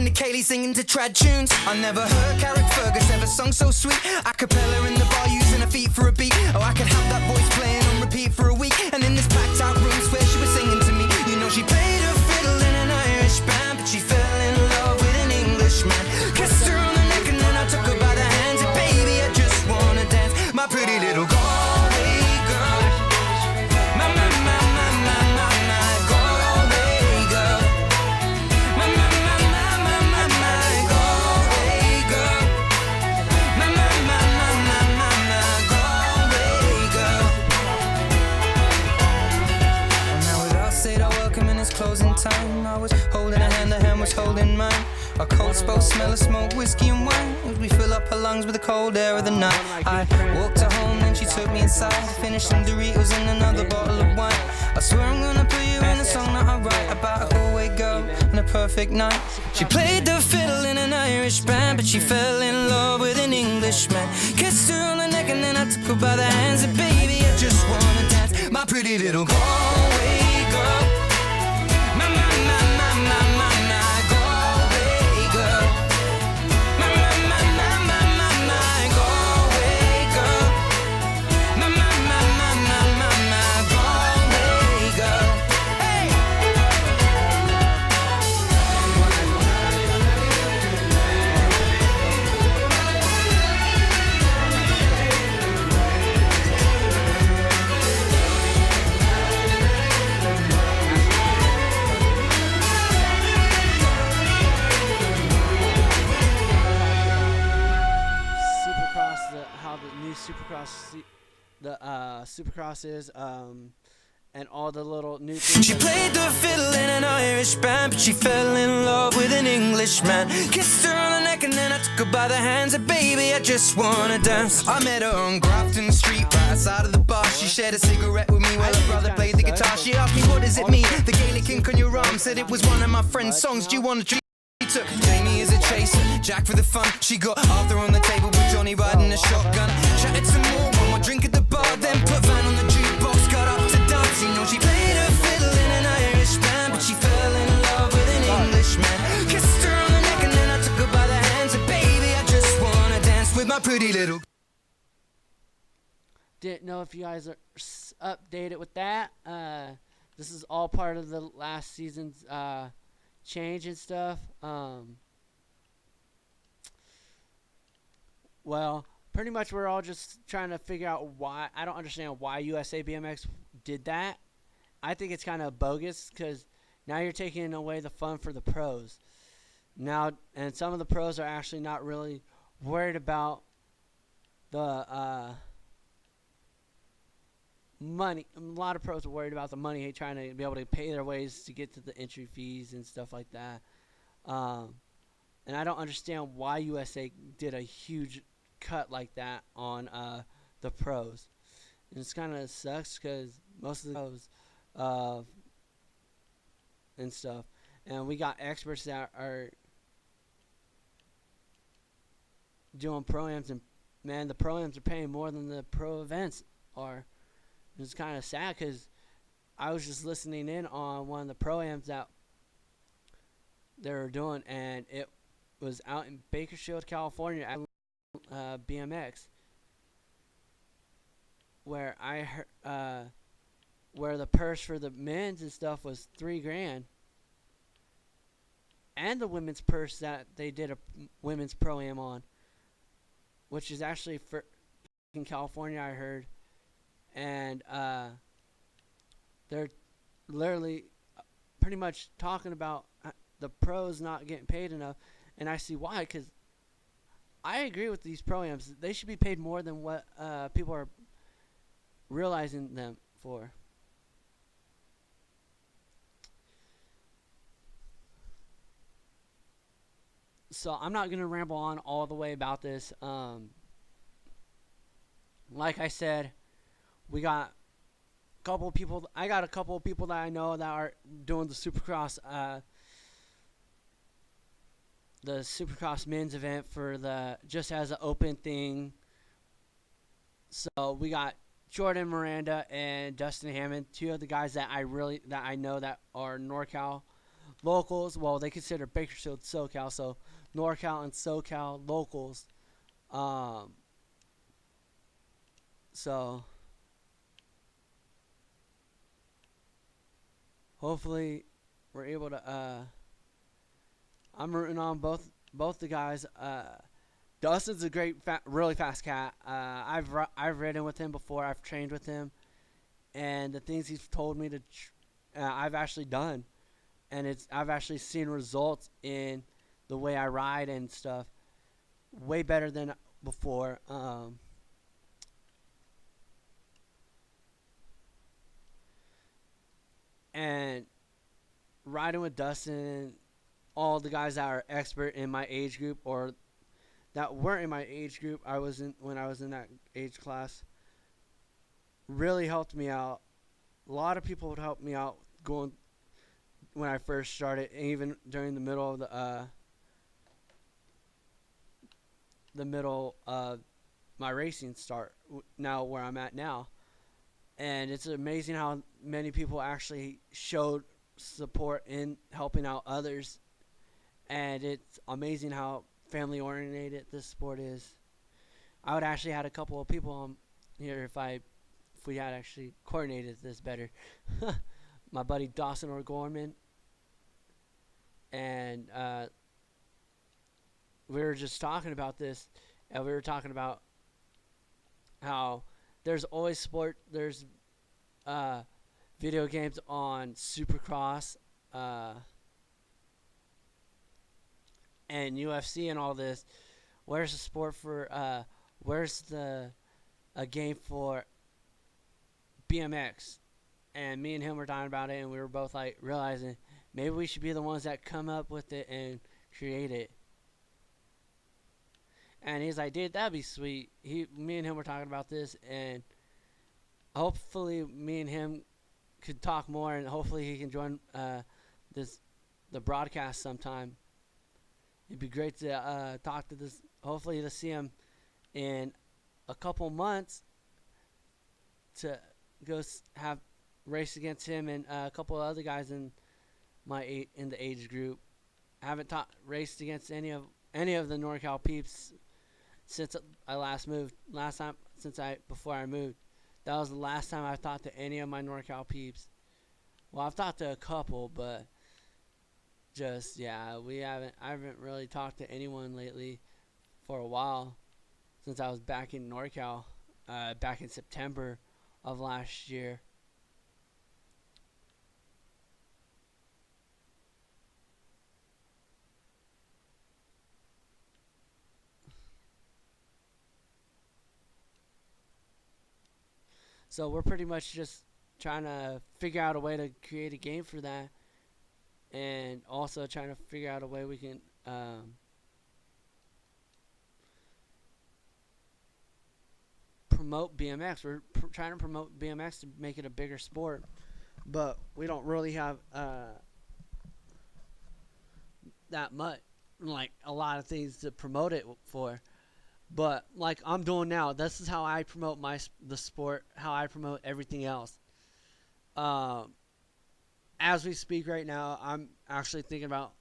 Talking to Kaylee, singing to trad tunes. I never heard Carrick Fergus ever sung so sweet. A cappella in the bar, using her feet for a beat. Oh, I could have that voice playing on repeat for a week. And in this packed out room, swear she was singing to me. You know she played her fiddle in an Irish band, but she fell in love with an Englishman. Kissed her on the neck and then I took her by the hands. And baby, I just wanna dance, my pretty little Galway girl. My, my, my, my, my, my, my Galway girl. My, my, my, my, my, my, my Galway girl. My, my, my, my, my, my, my Galway girl. Well, now with us said our welcome and it's closing time, I was holding her hand was holding mine. Our coats both smell of smoke, whiskey and wine, as we fill up her lungs with the cold air of the night. I walked her home, then she took me inside, finished some Doritos and another bottle of wine. I swear I'm gonna put you in a song that I write about a Galway girl and a perfect night. She played the fiddle in an Irish band, but she fell in love with an Englishman. Kissed her on the neck and then I took her by the hands. And baby, I just wanna dance, my pretty little Galway girl. My, my, my, my, my, my, my Galway girl. My, my, my, my, my, my, my Galway girl. My, my, my, my, my, my, my Galway girl. Hey! Supercross, how the new Supercross is, and all the little new things. She played the fiddle in an Irish band, but she fell in love with an Englishman. Kissed her on the neck and then I took her by the hands. And baby, I just wanna dance. I met her on Grafton Street, right outside of the bar. She shared a cigarette with me while her brother played the guitar. She asked me, what does it mean? The Gaelic ink on your arm, said it was one of my friend's songs. Do you wanna treat? She took Jamie as a chaser, Jack for the fun. She got Arthur on the table with Johnny riding a shotgun. Chatted some more, one more drink at the bar, then put Van on the jukebox, got up to dance. You know she played her fiddle in an Irish band, but she fell in love with an Englishman. Kissed her on the neck and then I took her by the hands. And baby, I just wanna dance with my pretty little. Didn't know if you guys are updated with that. This is all part of the last season's change and stuff. Well, pretty much we're all just trying to figure out why. I don't understand why USA BMX did that. I think it's kind of bogus because now you're taking away the fun for the pros. Now, and some of the pros are actually not really worried about the money. A lot of pros are worried about the money, trying to be able to pay their ways to get to the entry fees and stuff like that. And I don't understand why USA did a huge cut like that on the pros. And it's kind of sucks because most of the pros and stuff. And we got experts that are doing pro-ams, and man, the pro-ams are paying more than the pro events are. It's kind of sad because I was just listening in on one of the pro-ams that they were doing, and it was out in Bakersfield, California at BMX, where I heard, where the purse for the men's and stuff was $3,000, and the women's purse that they did a women's pro-am on, which is actually for in California, I heard. And they're literally pretty much talking about the pros not getting paid enough, and I see why. Because I agree with these pro-ams; they should be paid more than what people are realizing them for. So I'm not gonna ramble on all the way about this. Like I said, we got a couple of people. I got a couple of people that I know that are doing the Supercross men's event for the just as an open thing. So we got Jordan Miranda and Dustin Hammond, two of the guys that I know that are NorCal locals. Well, they consider Bakersfield SoCal, so NorCal and SoCal locals. Um, so hopefully we're able to. I'm rooting on both the guys. Dustin's a great, really fast cat. I've ridden with him before. I've trained with him, and the things he's told me to, I've actually done, and I've actually seen results in the way I ride and stuff, way better than before. And riding with Dustin, all the guys that are expert in my age group or that weren't in my age group, I was in when I was in that age class, really helped me out. A lot of people would help me out going when I first started, and even during the middle of my racing start. Now where I'm at now, and it's amazing how many people actually showed support in helping out others, and it's amazing how family oriented this sport is. I would actually had a couple of people on here if we had actually coordinated this better. My buddy Dawson O'Gorman, and we were just talking about this, and we were talking about how there's always there's uh, video games on Supercross and UFC and all this. Where's the sport for? Where's the a game for BMX? And me and him were talking about it, and we were both like realizing maybe we should be the ones that come up with it and create it. And he's like, dude, that'd be sweet. Me and him were talking about this, and hopefully, me and him could talk more, and hopefully, he can join the broadcast sometime. It'd be great to talk to this. Hopefully, to see him in a couple months to go have race against him and a couple of other guys in the age group. I haven't raced against any of the NorCal peeps since I last moved. Before I moved, that was the last time I talked to any of my NorCal peeps. Well, I've talked to a couple, but I haven't really talked to anyone lately for a while since I was back in NorCal, back in September of last year. So we're pretty much just trying to figure out a way to create a game for that, and also trying to figure out a way we can promote BMX. We're trying to promote BMX to make it a bigger sport, but we don't really have that much, like a lot of things to promote it for. But like I'm doing now, this is how I promote the sport, how I promote everything else. Um, as we speak right now, I'm actually thinking about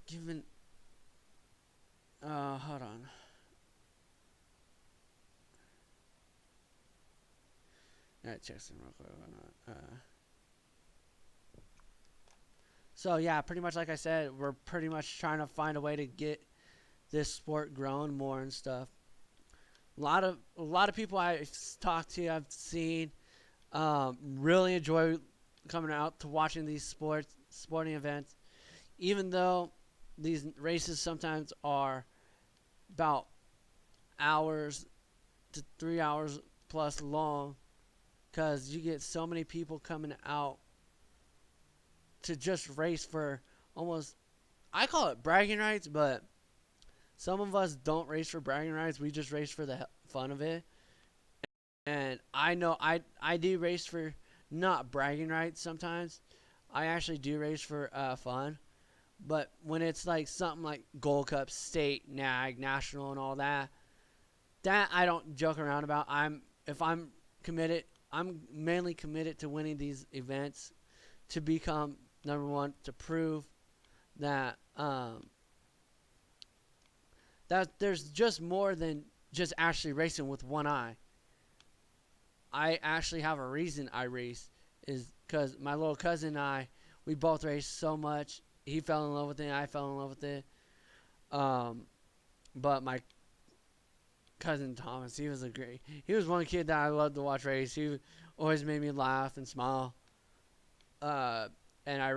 giving. Hold on. Alright, check some real quick. So yeah, pretty much like I said, we're pretty much trying to find a way to get this sport grown more and stuff. A lot of people I've talked to, I've seen, really enjoy coming out to watching these sporting events, even though these races sometimes are about hours to 3 hours plus long, because you get so many people coming out to just race for almost, I call it bragging rights, but some of us don't race for bragging rights. We just race for the fun of it. And I know I do race for not bragging rights sometimes. I actually do race for fun. But when it's like something like Gold Cup, State, NAG, National, and all that, that I don't joke around about. If I'm committed, I'm mainly committed to winning these events to become Number one, to prove that that there's just more than just actually racing with one eye. I actually have a reason I race is because my little cousin and we both raced so much. He fell in love with it. I fell in love with it. Um, but my cousin Thomas, he was one kid that I loved to watch race. He always made me laugh and smile. Uh, and I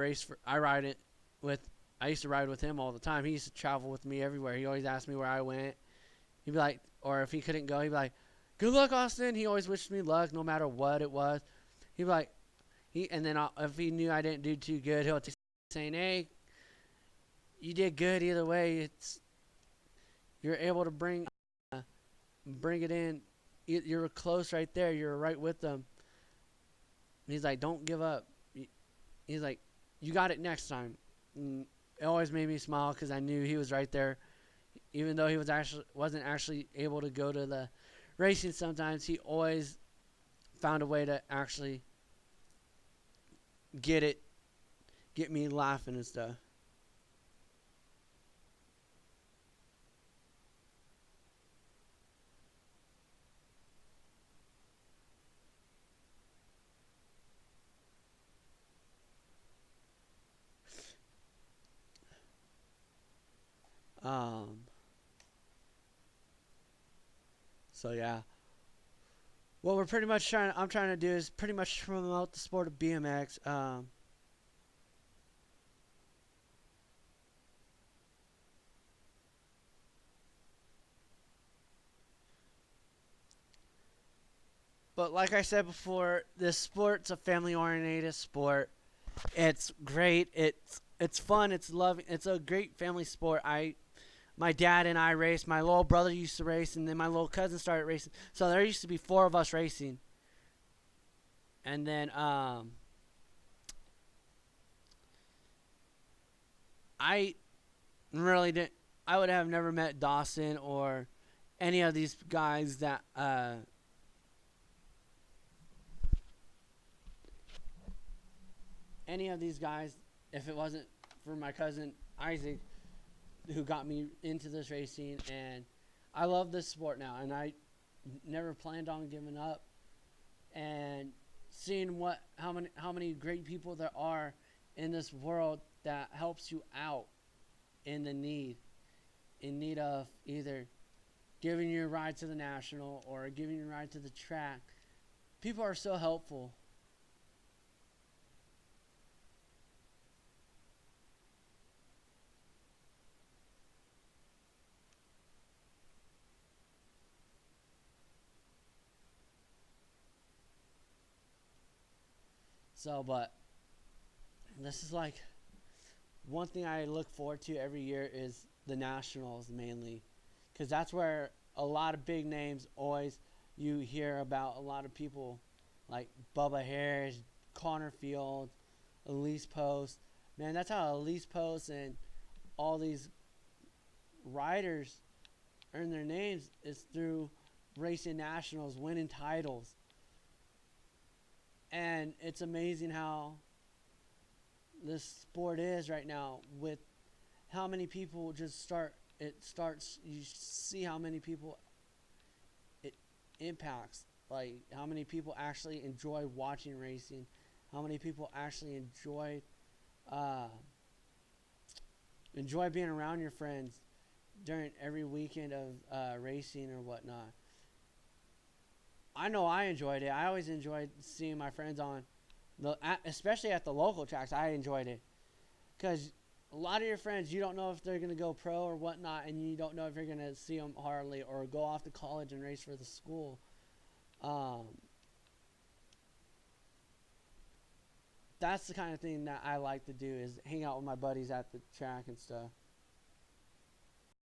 ride it with, I used to ride with him all the time. He used to travel with me everywhere. He always asked me where I went. He'd be like, or if he couldn't go, he'd be like, "Good luck, Austin." He always wished me luck, no matter what it was. He'd be like, and then if he knew I didn't do too good, he'll saying, "Hey, you did good either way. You're able to bring it in. You're close right there. You're right with them." And he's like, "Don't give up." He's like, "You got it next time." And it always made me smile because I knew he was right there, even though he wasn't actually able to go to the racing. Sometimes he always found a way to actually get me laughing and stuff. Um, so yeah, what I'm trying to do is pretty much promote the sport of BMX. But like I said before, this sport's a family-oriented sport. It's great. It's fun. It's loving. It's a great family sport. My dad and I raced. My little brother used to race, and then my little cousin started racing. So there used to be four of us racing. And then I really didn't. I would have never met Dawson or any of these guys that any of these guys if it wasn't for my cousin Isaac, who got me into this racing. And I love this sport now, and I never planned on giving up. And seeing how many great people there are in this world that helps you out in the in need of either giving you a ride to the national or giving you a ride to the track. People are so helpful. So, but this is like one thing I look forward to every year is the nationals mainly, because that's where a lot of big names always you hear about. A lot of people like Bubba Harris, Connor Field, Elise Post. Man, that's how Elise Post and all these riders earn their names is through racing nationals, winning titles. And it's amazing how this sport is right now with how many people just start it starts you see how many people it impacts, like how many people actually enjoy watching racing, how many people actually uh, enjoy being around your friends during every weekend of racing or whatnot. I know I enjoyed it. I always enjoyed seeing my friends on especially at the local tracks. I enjoyed it because a lot of your friends, you don't know if they're going to go pro or whatnot, and you don't know if you're going to see them hardly or go off to college and race for the school. Um, that's the kind of thing that I like to do is hang out with my buddies at the track and stuff.